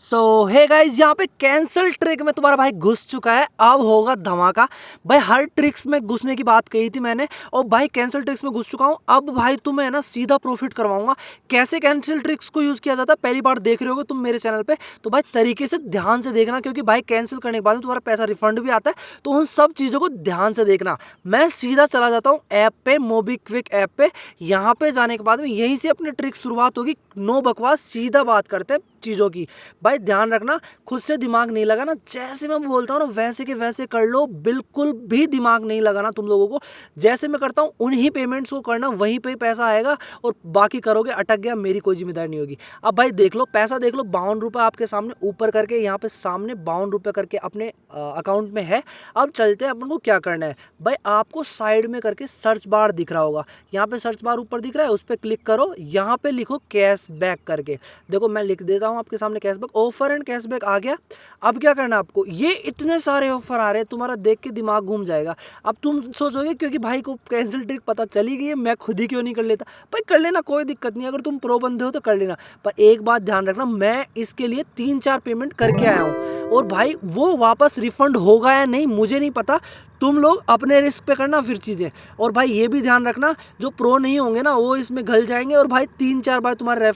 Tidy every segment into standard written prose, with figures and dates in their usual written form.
सो hey guys, यहाँ पे cancel trick में तुम्हारा भाई घुस चुका है। अब होगा धमाका भाई। हर ट्रिक्स में घुसने की बात कही थी मैंने, और भाई कैंसल ट्रिक्स में घुस चुका हूँ। अब भाई तुम्हें है ना सीधा प्रॉफिट करवाऊंगा। कैसे कैंसल ट्रिक्स को यूज किया जाता है पहली बार देख रहे होगे तुम मेरे चैनल पे, तो भाई तरीके से ध्यान से देखना, क्योंकि भाई कैंसिल करने के बाद में तुम्हारा पैसा रिफंड भी आता है। तो उन सब चीज़ों को ध्यान से देखना। मैं सीधा चला जाता हूँ ऐप पे, मोबीक्विक ऐप पे। यहाँ पे जाने के बाद में यहीं से अपनी ट्रिक शुरुआत होगी। नो बकवास, सीधा बात करते हैं चीज़ों की। भाई ध्यान रखना, खुद से दिमाग नहीं लगाना। जैसे मैं बोलता हूँ ना वैसे के वैसे कर लो, बिल्कुल भी दिमाग नहीं लगाना तुम लोगों को। जैसे मैं करता हूँ उन्हीं पेमेंट्स को करना, वहीं पे पैसा आएगा। और बाकी करोगे अटक गया, मेरी कोई जिम्मेदारी नहीं होगी। अब भाई देख लो, पैसा देख लो, 52 रुपये आपके सामने ऊपर करके, यहाँ पे सामने 52 रुपये करके अपने अकाउंट में है। अब चलते हैं अपन को क्या करना है। भाई आपको साइड में करके सर्च बार दिख रहा होगा, यहाँ पे सर्च बार ऊपर दिख रहा है, उस पर क्लिक करो। यहाँ पे लिखो कैशबैक करके। देखो मैं लिख देता हूँ आपके सामने, कैशबैक ऑफर एंड कैशबैक आ गया। अब क्या करना है आपको, ये इतने सारे ऑफर आ रहे हैं, तुम्हारा देख के दिमाग घूम जाएगा। अब तुम सोचोगे क्योंकि भाई को कैंसिल ट्रिक पता चली गई है, मैं खुद ही क्यों नहीं कर लेता। भाई कर लेना, कोई दिक्कत नहीं, अगर तुम प्रो बंदे हो तो कर लेना। पर एक बात ध्यान रखना, मैं इसके लिए 3-4 पेमेंट करके आया हूँ, और भाई वो वापस रिफंड होगा या नहीं मुझे नहीं पता। तुम लोग अपने रिस्क पे करना फिर चीज़ें। और भाई ये भी ध्यान रखना, जो प्रो नहीं होंगे ना वो इसमें घल जाएंगे, और भाई 3-4 बार तुम्हारे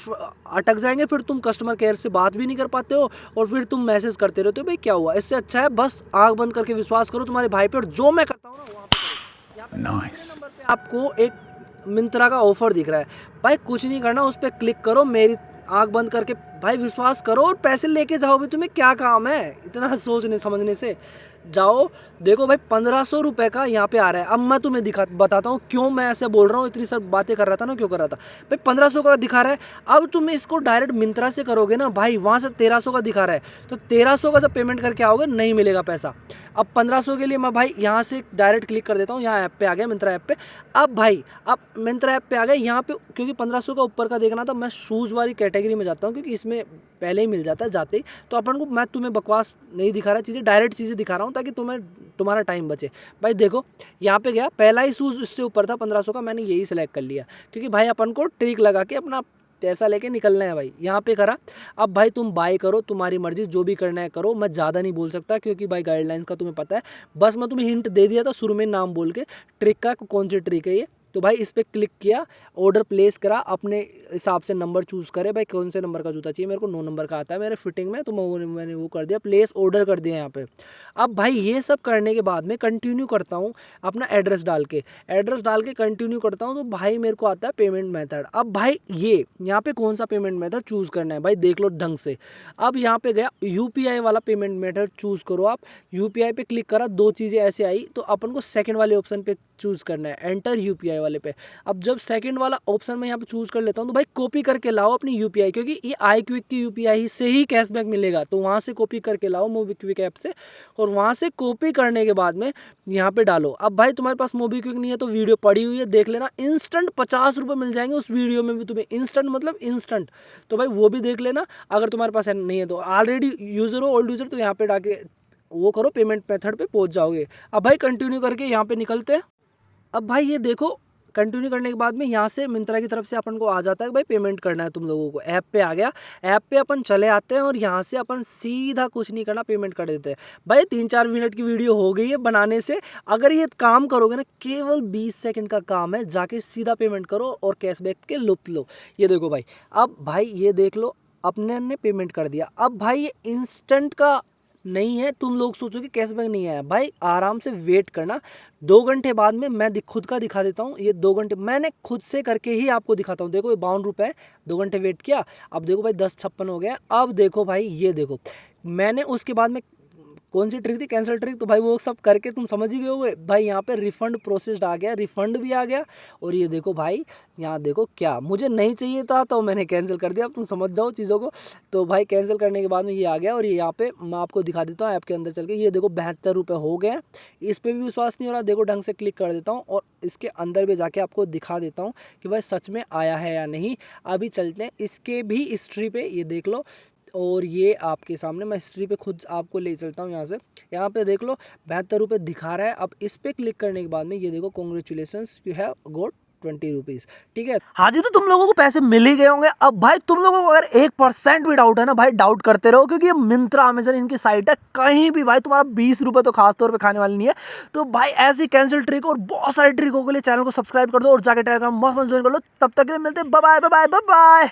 अटक जाएंगे। फिर तुम कस्टमर केयर से बात भी नहीं कर पाते हो, और फिर तुम मैसेज करते रहते हो भाई क्या हुआ। इससे अच्छा है बस आंख बंद करके विश्वास करो तुम्हारे भाई पे, और जो मैं करता हूँ ना वहाँ पे करो। यहाँ पे दूसरे नंबर पे आपको एक मिंत्रा का ऑफर दिख रहा है। भाई कुछ नहीं करना, उस पर क्लिक करो, मेरी आंख बंद करके भाई विश्वास करो और पैसे लेके जाओ। भी तुम्हें क्या काम है इतना सोचने समझने से। जाओ, देखो भाई 1500 रुपये का यहाँ पे आ रहा है। अब मैं तुम्हें बताता हूँ क्यों मैं ऐसे बोल रहा हूँ, इतनी सब बातें कर रहा था ना, क्यों कर रहा था। भाई 1500 का दिखा रहा है। अब तुम इसको डायरेक्ट मिंत्रा से करोगे ना भाई, वहाँ से 1300 का दिखा रहा है, तो 1300 का जब पेमेंट करके आओगे नहीं मिलेगा पैसा। अब 1500 के लिए मैं भाई यहाँ से डायरेक्ट क्लिक कर देता हूँ, यहाँ ऐप पे आ गया, मिंत्रा ऐप पे। अब भाई अब मिंत्रा ऐप पे आ गए, यहाँ पे क्योंकि 1500 का ऊपर का देखना था, मैं शूज़ वाली कैटेगरी में जाता हूँ, क्योंकि इसमें पहले ही मिल जाता है जाते ही। तो अपन को, मैं तुम्हें बकवास नहीं दिखा रहा चीज़ें, डायरेक्ट चीज़ें दिखा रहा हूँ ताकि तुम्हारा टाइम बचे। भाई देखो यहाँ पे गया, पहला ही शूज़ इससे ऊपर था 1500 का, मैंने यही सेलेक्ट कर लिया, क्योंकि भाई अपन को ट्रिक लगा के अपना पैसा लेके निकलना है। भाई यहाँ पे करा। अब भाई तुम बाय करो, तुम्हारी मर्जी, जो भी करना है करो। मैं ज़्यादा नहीं बोल सकता क्योंकि भाई गाइडलाइंस का तुम्हें पता है। बस मैं तुम्हें हिंट दे दिया था शुरू में नाम बोल के, ट्रिक का कौन सी ट्रिक है ये। तो भाई इस पर क्लिक किया, ऑर्डर प्लेस करा, अपने हिसाब से नंबर चूज़ करे। भाई कौन से नंबर का जूता चाहिए, मेरे को 9 नंबर का आता है मेरे फिटिंग में, तो मैंने वो कर दिया, प्लेस ऑर्डर कर दिया यहाँ पे। अब भाई ये सब करने के बाद में कंटिन्यू करता हूँ अपना एड्रेस डाल के कंटिन्यू करता हूँ। तो भाई मेरे को आता है पेमेंट मेथड। अब भाई ये यहाँ पे कौन सा पेमेंट मेथड चूज़ करना है भाई देख लो ढंग से। अब यहाँ पे गया, यूपीआई वाला पेमेंट मेथड चूज़ करो आप। यूपीआई पे क्लिक करा, 2 चीज़ें ऐसे आई, तो अपन को सेकंड वाले ऑप्शन पे चूज़ करना है, एंटर यूपीआई वाले पे। अब जब सेकंड वाला ऑप्शन मैं यहाँ पे चूज़ कर लेता हूँ, तो भाई कॉपी करके लाओ अपनी यूपीआई, क्योंकि ये आई क्विक की यूपीआई से ही कैशबैक मिलेगा। तो वहाँ से कॉपी करके लाओ मोबीक्विक ऐप से, और वहाँ से कॉपी करने के बाद में यहाँ पे डालो। अब भाई तुम्हारे पास मोबीक्विक नहीं है तो वीडियो पड़ी हुई है, देख लेना। इंस्टेंट 50 रुपये मिल जाएंगे उस वीडियो में भी तुम्हें, इंस्टेंट मतलब इंस्टेंट। तो भाई वो भी देख लेना। अगर तुम्हारे पास नहीं है तो ऑलरेडी यूज़र हो, ओल्ड यूज़र, तो यहाँ पे डाके वो करो, पेमेंट मेथड पे पहुँच जाओगे। अब भाई कंटिन्यू करके यहाँ पे निकलते हैं। अब भाई ये देखो, कंटिन्यू करने के बाद में यहाँ से मिंत्रा की तरफ से अपन को आ जाता है कि भाई पेमेंट करना है तुम लोगों को। ऐप पे आ गया, ऐप पे अपन चले आते हैं, और यहाँ से अपन सीधा कुछ नहीं करना, पेमेंट कर देते हैं। भाई 3-4 मिनट की वीडियो हो गई है बनाने से। अगर ये काम करोगे ना, केवल 20 सेकंड का काम है, जाके सीधा पेमेंट करो और कैशबैक के लुत्फ लो। ये देखो भाई, अब भाई ये देख लो, अपने ने पेमेंट कर दिया। अब भाई ये इंस्टेंट का नहीं है, तुम लोग सोचोगे कैशबैक नहीं आया। भाई आराम से वेट करना, 2 घंटे बाद में मैं खुद का दिखा देता हूँ। ये 2 घंटे मैंने खुद से करके ही आपको दिखाता हूँ। देखो ये 52 रुपये, 2 घंटे वेट किया। अब देखो भाई 10:56 हो गया। अब देखो भाई, ये देखो मैंने उसके बाद में कौन सी ट्रिक थी, कैंसिल ट्रिक, तो भाई वो सब करके तुम समझ ही गए होगे। भाई यहाँ पे रिफंड प्रोसेस्ड आ गया, रिफंड भी आ गया। और ये देखो भाई, यहाँ देखो क्या मुझे नहीं चाहिए था तो मैंने कैंसिल कर दिया। अब तुम समझ जाओ चीज़ों को। तो भाई कैंसिल करने के बाद में ये आ गया, और ये यहाँ पे मैं आपको दिखा देता हूँ ऐप के अंदर चल के। ये देखो 72 रुपये हो गए। इस पर भी विश्वास नहीं हो रहा, देखो ढंग से क्लिक कर देता हूँ, और इसके अंदर भी जाके आपको दिखा देता हूँ कि भाई सच में आया है या नहीं। अभी चलते हैं इसके भी हिस्ट्री पे, ये देख लो। और ये आपके सामने मैं हिस्ट्री पे खुद आपको ले चलता हूँ यहाँ से। यहाँ पे देख लो 72 रुपये दिखा रहा है। अब इस पर क्लिक करने के बाद में ये देखो, congratulations you have got 20 rupees, ठीक है। हाँ जी, तो तुम लोगों को पैसे मिल ही गए होंगे। अब भाई तुम लोगों को अगर 1% भी डाउट है ना भाई, डाउट करते रहो, क्योंकि ये मिंत्रा अमेजन इनकी साइट है, कहीं भी भाई तुम्हारा 20 रुपये तो खास तौर पे खाने वाली नहीं है। तो भाई ऐसी कैंसिल ट्रिक और बहुत सारे ट्रिकों के लिए चैनल को सब्सक्राइब कर दो और जाके टेलीग्राम मस्त मस्त ज्वाइन कर लो। तब तक के लिए मिलते हैं, bye bye bye bye bye.